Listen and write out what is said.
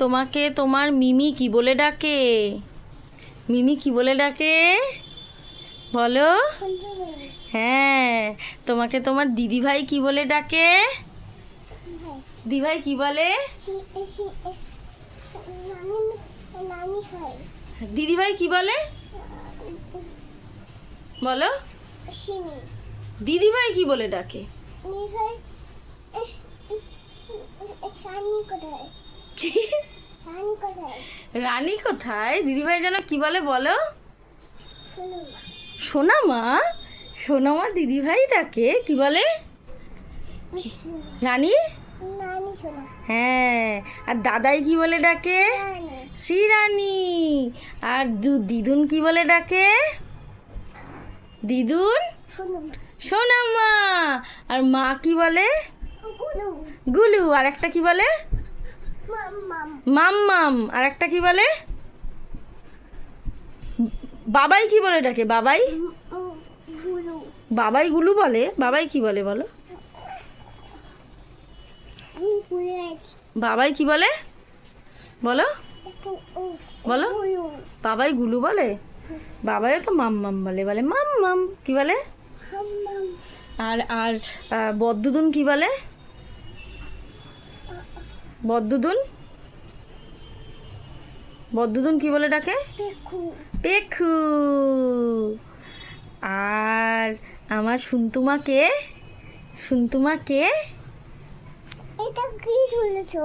তোমাকে তোমার মিমি কি বলে ডাকে? মিমি কি বলে ডাকে বলো? হ্যাঁ। তোমাকে তোমার দিদিভাই কি বলে ডাকে? দিদিভাই কি বলে? দিদিভাই কি বলে বলো? দিদিভাই কি বলে ডাকে? রানী কোথায়? দিদিভাই যেন কি বলে বলো? সোনামা। সোনামা দিদিভাই ডাকে কি বলে? রানী। হ্যাঁ। আর দাদাই কি বলে ডাকে? শ্রীরানী। আর দিদুন কি বলে ডাকে? দিদুন সোনামা। আর মা কি বলে? গুলু। আর একটা কি বলে? মাম্মাম। আর একটা কি বলে? বাবাই কি বলে ডাকে? বাবাই। বাবাই গুলু বলে। বাবাই কি বলে বলো? বাবাই কি বলে বলো? বলো। বাবাই গুলু বলে। বাবাইও তো মাম্মাম বলে। বলে মাম্মাম কি বলে? আর আর বদ্দুদুন কি বলে? বদ্দুদুন। বদ্দুদুন কি বলে ডাকে? পেখু। আর আমার সুন্তুমাকে? সুন্তুমাকে? এটা কি তুলেছো?